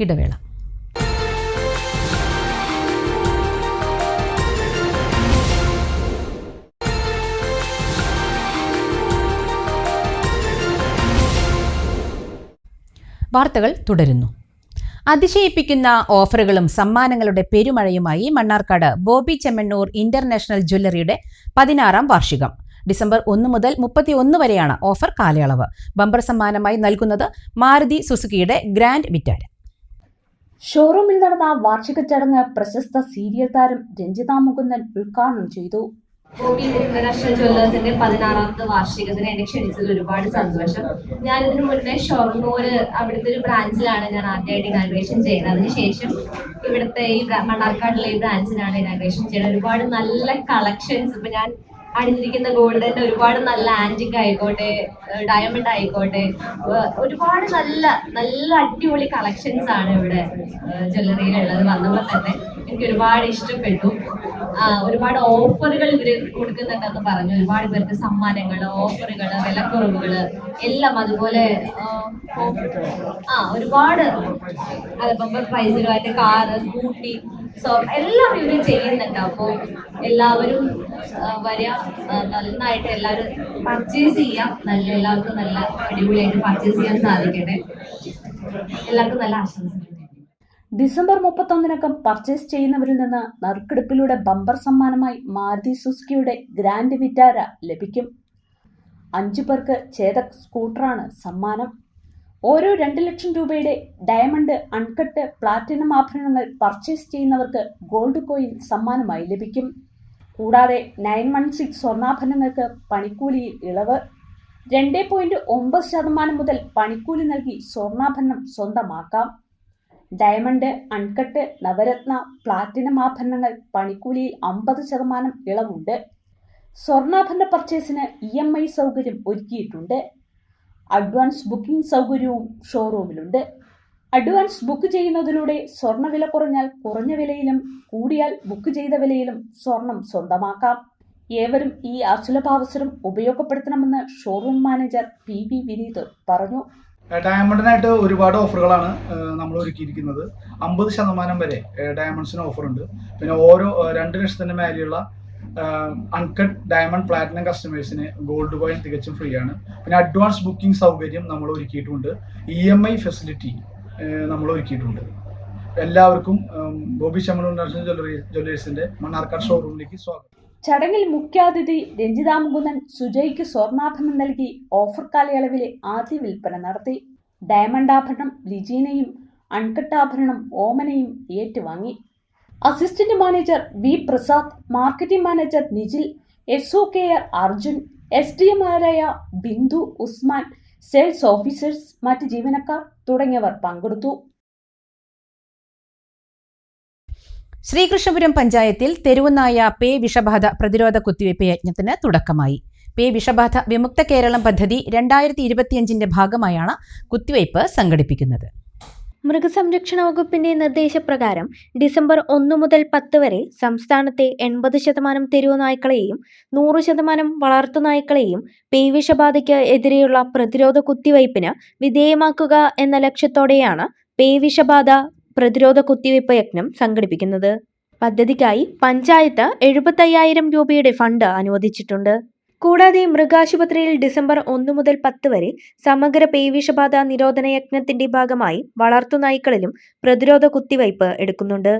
ഇടവേള. വാർത്തകൾ തുടരുന്നു. അതിശയിപ്പിക്കുന്ന ഓഫറുകളും സമ്മാനങ്ങളുടെ പെരുമഴയുമായി മണ്ണാർക്കാട് ബോബി ചെമ്മണ്ണൂർ ഇന്റർനാഷണൽ ജ്വല്ലറിയുടെ 16ാം വാർഷികം. ഡിസംബർ 1 മുതൽ 31 വരെയാണ് ഓഫർ കാലയളവ്. ബമ്പർ സമ്മാനമായി നൽകുന്നത് മാരുതി സുസുക്കിയുടെ ഗ്രാൻഡ് വിറ്റാര. ഷോറൂമിൽ നടന്ന വാർഷിക ചടങ്ങ് പ്രശസ്ത സീരിയൽ താരം രഞ്ജിത മുകുന്ദൻ ഉദ്ഘാടനം ചെയ്തു. ബോബി ഇന്റർനാഷണൽ ജ്വല്ലേഴ്സിന്റെ 16ാമത്തെ വാർഷികത്തിന് എന്നെ ക്ഷണിച്ചതിൽ ഒരുപാട് സന്തോഷം. ഞാനിതിനു മുന്നേ ഷൊർണൂർ അവിടുത്തെ ഒരു ബ്രാഞ്ചിലാണ് ഞാൻ ആദ്യമായിട്ട് ഇനാഗ്രേഷൻ ചെയ്യുന്നത്. അതിനുശേഷം ഇവിടുത്തെ ഈ മണ്ണാർക്കാടുള്ള ഈ ബ്രാഞ്ചിലാണ് ഇനാഗ്രേഷൻ ചെയ്യുന്നത്. ഒരുപാട് നല്ല കളക്ഷൻസ്, ഇപ്പൊ ഞാൻ അണിഞ്ഞിരിക്കുന്ന ഗോൾഡിന്റെ ഒരുപാട് നല്ല ആന്റിക് ആയിക്കോട്ടെ, ഡയമണ്ട് ആയിക്കോട്ടെ, ഒരുപാട് നല്ല നല്ല അടിപൊളി കളക്ഷൻസ് ആണ് ഇവിടെ ജ്വല്ലറിയിലുള്ളത്. വന്നപ്പോൾ തന്നെ എനിക്ക് ഒരുപാട് ഇഷ്ടപ്പെട്ടു. ഒരുപാട് ഓഫറുകൾ ഇവര് കൊടുക്കുന്നുണ്ടെന്ന് പറഞ്ഞു. ഒരുപാട് പേർക്ക് സമ്മാനങ്ങൾ, ഓഫറുകൾ, വിലക്കുറവുകൾ എല്ലാം, അതുപോലെ ഒരുപാട് ബമ്പർ പ്രൈസുകളായിട്ട് കാറ്, സ്കൂട്ടി, എല്ലാം ഇവര് ചെയ്യുന്നുണ്ട്. അപ്പോൾ എല്ലാവരും വരിക, നന്നായിട്ട് എല്ലാവരും പർച്ചേസ് ചെയ്യാം. എല്ലാവർക്കും നല്ല അടിപൊളിയായിട്ട് പർച്ചേസ് ചെയ്യാൻ സാധിക്കട്ടെ. എല്ലാവർക്കും നല്ല ആശംസകൾ. ഡിസംബർ 31 പർച്ചേസ് ചെയ്യുന്നവരിൽ നിന്ന് നറുക്കെടുപ്പിലൂടെ ബമ്പർ സമ്മാനമായി മാരുതി സുസുക്കിയുടെ ഗ്രാൻഡ് വിറ്റാര ലഭിക്കും. 5 പേർക്ക് ചേതക് സ്കൂട്ടറാണ് സമ്മാനം. ഓരോ 2 ലക്ഷം രൂപയുടെ ഡയമണ്ട്, അൺകട്ട്, പ്ലാറ്റിനം ആഭരണങ്ങൾ പർച്ചേസ് ചെയ്യുന്നവർക്ക് ഗോൾഡ് കോയിൻ സമ്മാനമായി ലഭിക്കും. കൂടാതെ 916 സ്വർണ്ണാഭരണങ്ങൾക്ക് പണിക്കൂലിയിൽ ഇളവ്. 2.9% മുതൽ പണിക്കൂലി നൽകി സ്വർണ്ണാഭരണം സ്വന്തമാക്കാം. ഡയമണ്ട്, അൺകട്ട്, നവരത്ന, പ്ലാറ്റിനം ആഭരണങ്ങൾ പണിക്കൂലിയിൽ 50% ഇളവുണ്ട്. സ്വർണ്ണാഭരണ പർച്ചേസിന് EMI സൗകര്യം ഒരുക്കിയിട്ടുണ്ട്. അഡ്വാൻസ് ബുക്കിംഗ് സൗകര്യവും ഷോറൂമിലുണ്ട്. അഡ്വാൻസ് ബുക്ക് ചെയ്യുന്നതിലൂടെ സ്വർണ്ണ വില കുറഞ്ഞാൽ കുറഞ്ഞ വിലയിലും കൂടിയാൽ ബുക്ക് ചെയ്ത വിലയിലും സ്വർണം സ്വന്തമാക്കാം. ഏവരും ഈ അസുലഭാവസരം ഉപയോഗപ്പെടുത്തണമെന്ന് ഷോറൂം മാനേജർ PV വിനീത് പറഞ്ഞു. ഡയമണ്ടിനായിട്ട് ഒരുപാട് ഓഫറുകളാണ് നമ്മൾ ഒരുക്കിയിരിക്കുന്നത്. 50% വരെ ഡയമണ്ട്സിന് ഓഫറുണ്ട്. പിന്നെ ഓരോ 2 ലക്ഷത്തിന് മേലെയുള്ള അൺകട്ട്, ഡയമണ്ട്, പ്ലാറ്റിനം കസ്റ്റമേഴ്സിന് ഗോൾഡ് കോയിൻ തികച്ചും ഫ്രീ ആണ്. പിന്നെ അഡ്വാൻസ് ബുക്കിംഗ് സൗകര്യം നമ്മൾ ഒരുക്കിയിട്ടുണ്ട്. EMI ഫെസിലിറ്റി നമ്മൾ ഒരുക്കിയിട്ടുണ്ട്. എല്ലാവർക്കും ബോബി ചെമ്മണ്ണൂർ ഇന്റർനാഷണൽ ജ്വല്ലേഴ്സിന്റെ മണ്ണാർക്കാട് ഷോറൂമിലേക്ക് സ്വാഗതം. ചടങ്ങിൽ മുഖ്യാതിഥി രഞ്ജിത മുകുന്ദൻ സുജയ്ക്ക് സ്വർണ്ണാഭരണം നൽകി ഓഫർ കാലയളവിലെ ആദ്യ വിൽപ്പന നടത്തി. ഡയമണ്ട് ആഭരണം ലിജീനയും അൺകട്ട് ആഭരണം ഓമനയും ഏറ്റുവാങ്ങി. Assistant manager V Prasad, marketing manager Nijil, SOKR Arjun, SDMമാരായ ബിന്ദു, ഉസ്മാൻ, സെയിൽസ് ഓഫീസേഴ്സ്, മറ്റ് ജീവനക്കാർ തുടങ്ങിയവർ പങ്കെടുത്തു. ശ്രീകൃഷ്ണപുരം പഞ്ചായത്തിൽ തെരുവുനായ പേ വിഷബാധ പ്രതിരോധ കുത്തിവയ്പ് യജ്ഞത്തിന് തുടക്കമായി. പേ വിഷബാധ വിമുക്ത കേരളം പദ്ധതി 2025 ഭാഗമായാണ് കുത്തിവയ്പ് സംഘടിപ്പിക്കുന്നത്. മൃഗസംരക്ഷണ വകുപ്പിന്റെ നിർദ്ദേശപ്രകാരം ഡിസംബർ 1 മുതൽ 10 വരെ സംസ്ഥാനത്തെ 80% തെരുവുനായ്ക്കളെയും 100% വളർത്തുനായ്ക്കളെയും പേവിഷബാധയ്ക്ക് എതിരെയുള്ള പ്രതിരോധ കുത്തിവയ്പ്പിന് വിധേയമാക്കുക എന്ന ലക്ഷ്യത്തോടെയാണ് പേവിഷബാധ പ്രതിരോധ കുത്തിവയ്പ് യജ്ഞം സംഘടിപ്പിക്കുന്നത്. പദ്ധതിക്കായി പഞ്ചായത്ത് 75,000 രൂപയുടെ ഫണ്ട് അനുവദിച്ചിട്ടുണ്ട്. കൂടാതെ മൃഗാശുപത്രിയിൽ ഡിസംബർ 1 മുതൽ 10 വരെ സമഗ്ര പേവിഷബാധ നിരോധന യജ്ഞത്തിന്റെ ഭാഗമായി വളർത്തുനായ്ക്കളിലും പ്രതിരോധ കുത്തിവയ്പ് എടുക്കുന്നുണ്ട്.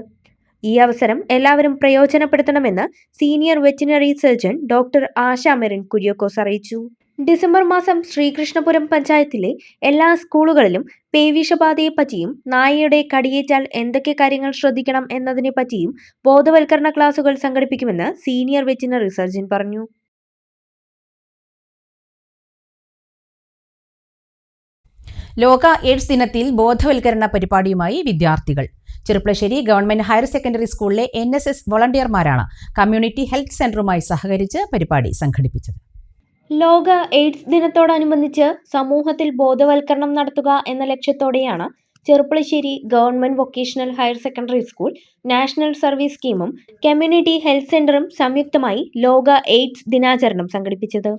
ഈ അവസരം എല്ലാവരും പ്രയോജനപ്പെടുത്തണമെന്ന് സീനിയർ വെറ്റിനറി സർജൻ ഡോക്ടർ ആശ മെറിൻ കുര്യാക്കോസ് അറിയിച്ചു. ഡിസംബർ മാസം ശ്രീകൃഷ്ണപുരം പഞ്ചായത്തിലെ എല്ലാ സ്കൂളുകളിലും പേവിഷബാധയെപ്പറ്റിയും നായയുടെ കടിയേറ്റാൽ എന്തൊക്കെ കാര്യങ്ങൾ ശ്രദ്ധിക്കണം എന്നതിനെപ്പറ്റിയും ബോധവൽക്കരണ ക്ലാസുകൾ സംഘടിപ്പിക്കുമെന്ന് സീനിയർ വെറ്റിനറി സർജൻ പറഞ്ഞു. ലോക എയ്ഡ്സ് ദിനത്തിൽ ബോധവൽക്കരണ പരിപാടിയുമായി വിദ്യാർത്ഥികൾ. ചെറുപ്പളശ്ശേരി ഗവൺമെന്റ് ഹയർ സെക്കൻഡറി സ്കൂളിലെ NSS വോളണ്ടിയർമാരാണ് കമ്മ്യൂണിറ്റി ഹെൽത്ത് സെന്ററുമായി സഹകരിച്ച് പരിപാടി സംഘടിപ്പിച്ചത്. ലോക എയ്ഡ്സ് ദിനത്തോടനുബന്ധിച്ച് സമൂഹത്തിൽ ബോധവൽക്കരണം നടത്തുക എന്ന ലക്ഷ്യത്തോടെയാണ് Cherpulassery government vocational higher secondary school, national service സ്കീമും കമ്മ്യൂണിറ്റി ഹെൽത്ത് സെന്ററും സംയുക്തമായി ലോക എയ്ഡ്സ് ദിനാചരണം സംഘടിപ്പിച്ചത്.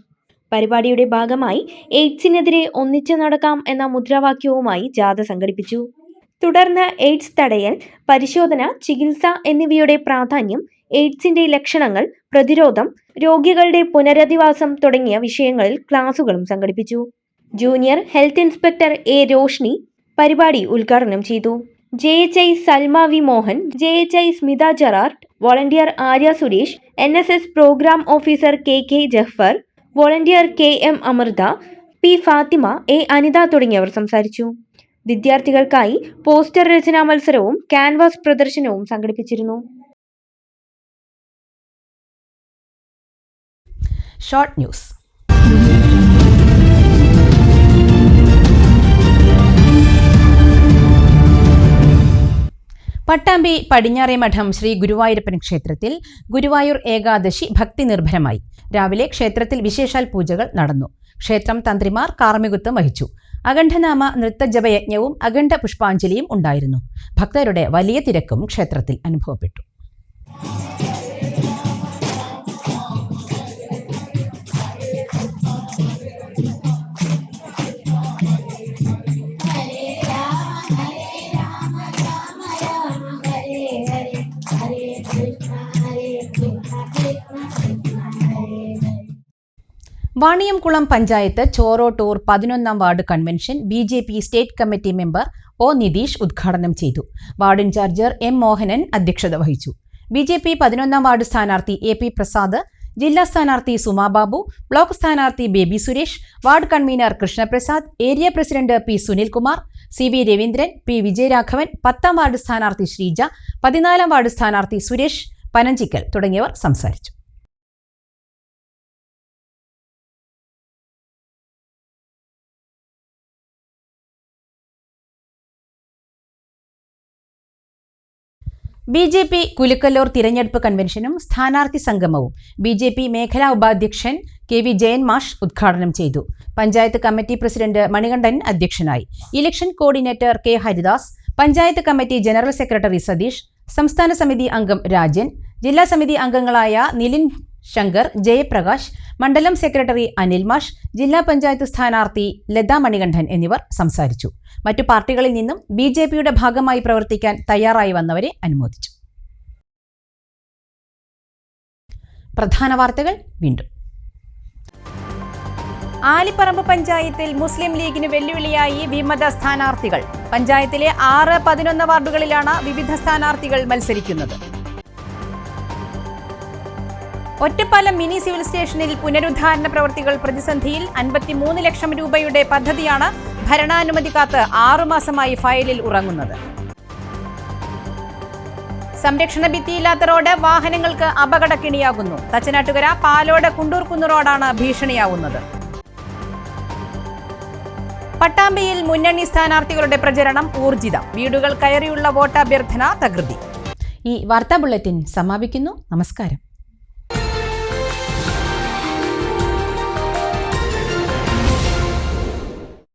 പരിപാടിയുടെ ഭാഗമായി എയ്ഡ്സിനെതിരെ ഒന്നിച്ചു നടക്കാം എന്ന മുദ്രാവാക്യവുമായി ജാഥ സംഘടിപ്പിച്ചു. തുടർന്ന് എയ്ഡ്സ് തടയൽ, പരിശോധന, ചികിത്സ എന്നിവയുടെ പ്രാധാന്യം, എയ്ഡ്സിന്റെ ലക്ഷണങ്ങൾ, പ്രതിരോധം, രോഗികളുടെ പുനരധിവാസം തുടങ്ങിയ വിഷയങ്ങളിൽ ക്ലാസുകളും സംഘടിപ്പിച്ചു. Junior health inspector A. Roshni പരിപാടി ഉദ്ഘാടനം ചെയ്തു. JHI Salma V Mohan, JHI Smitha Gerard, volunteer Arya Suresh, NSS program officer KK Jafar, volunteer KM Amritha, P. Fathima, A. Anitha തുടങ്ങിയവർ സംസാരിച്ചു. വിദ്യാർത്ഥികൾക്കായി പോസ്റ്റർ രചനാ മത്സരവും ക്യാൻവാസ് പ്രദർശനവും സംഘടിപ്പിച്ചിരുന്നു. Short news. പട്ടാമ്പി പടിഞ്ഞാറേ മഠം ശ്രീ ഗുരുവായൂരപ്പൻ ക്ഷേത്രത്തിൽ ഗുരുവായൂർ ഏകാദശി ഭക്തി നിർഭരമായി. രാവിലെ ക്ഷേത്രത്തിൽ വിശേഷാൽ പൂജകൾ നടന്നു. ക്ഷേത്രം തന്ത്രിമാർ കാർമ്മികത്വം വഹിച്ചു. അഖണ്ഡനാമ നൃത്തജപയജ്ഞവും അഖണ്ഡ പുഷ്പാഞ്ജലിയും ഉണ്ടായിരുന്നു. ഭക്തരുടെ വലിയ തിരക്കും ക്ഷേത്രത്തിൽ അനുഭവപ്പെട്ടു. വാണിയംകുളം പഞ്ചായത്ത് ചോറോട്ടൂർ 11ാം ward convention BJP state committee member O. Nitheesh ഉദ്ഘാടനം ചെയ്തു. വാർഡ് ഇൻചാർജർ M. മോഹനൻ അധ്യക്ഷത വഹിച്ചു. BJP 11ാം വാർഡ് സ്ഥാനാർത്ഥി AP പ്രസാദ്, ജില്ലാ സ്ഥാനാർത്ഥി സുമാ ബാബു, ബ്ലോക്ക് സ്ഥാനാർത്ഥി Baby Suresh, ward convener Krishnaprasad, area president P. Sunilkumar, CV Raveendran, P. Vijayaraghavan, 10ാം വാർഡ് സ്ഥാനാർത്ഥി ശ്രീജ, 14ാം വാർഡ് സ്ഥാനാർത്ഥി സുരേഷ് പനഞ്ചിക്കൽ തുടങ്ങിയവർ സംസാരിച്ചു. BJP കുലുക്കല്ലൂർ തിരഞ്ഞെടുപ്പ് കൺവെൻഷനും സ്ഥാനാർത്ഥി സംഗമവും BJP മേഖലാ ഉപാധ്യക്ഷൻ KV ജയൻ മാഷ് ഉദ്ഘാടനം ചെയ്തു. പഞ്ചായത്ത് കമ്മിറ്റി പ്രസിഡന്റ് മണികണ്ഠൻ അധ്യക്ഷനായി. Election coordinator K. Haridas, panchayat committee general secretary Satheesh, സംസ്ഥാന സമിതി അംഗം രാജൻ, ജില്ലാ സമിതി അംഗങ്ങളായ നിലിൻ ശങ്കർ, ജയപ്രകാശ്, മണ്ഡലം സെക്രട്ടറി അനിൽ മാഷ്, ജില്ലാ പഞ്ചായത്ത് സ്ഥാനാർത്ഥി ലതാ മണികണ്ഠൻ എന്നിവർ സംസാരിച്ചു. മറ്റു പാർട്ടികളിൽ നിന്നും BJPയുടെ ഭാഗമായി പ്രവർത്തിക്കാൻ തയ്യാറായി വന്നവരെ അനുമോദിച്ചു. പ്രധാന വാർത്തകൾ വീണ്ടും. ആലിപ്പറമ്പ് പഞ്ചായത്തിൽ മുസ്ലിം ലീഗിന് വെല്ലുവിളിയായി വിമത സ്ഥാനാർത്ഥികൾ. പഞ്ചായത്തിലെ 6, 11 വാർഡുകളിലാണ് വിവിധ സ്ഥാനാർത്ഥികൾ മത്സരിക്കുന്നത്. ഒറ്റപ്പാലം മിനി സിവിൽ സ്റ്റേഷനിൽ പുനരുദ്ധാരണ പ്രവൃത്തികൾ പ്രതിസന്ധിയിൽ. 53 ലക്ഷം രൂപയുടെ പദ്ധതിയാണ് ഭരണാനുമതി കാത്ത് 6 മാസമായി ഫയലിൽ ഉറങ്ങുന്നത്. സംരക്ഷണ ഭിത്തിയില്ലാത്ത റോഡ് വാഹനങ്ങൾക്ക് അപകടക്കിണിയാകുന്നു. തച്ചനാട്ടുകര പാലോട് കുണ്ടൂർക്കുന്ന് റോഡാണ് ഭീഷണിയാവുന്നത്. പട്ടാമ്പിയിൽ മുന്നണി സ്ഥാനാർത്ഥികളുടെ പ്രചരണം ഊർജിതം. വീടുകൾ കയറിയുള്ള വോട്ടഭ്യർത്ഥന തകൃതി. ഈ വാർത്താ ബുള്ളറ്റിൻ സമാപിക്കുന്നു. നമസ്കാരം.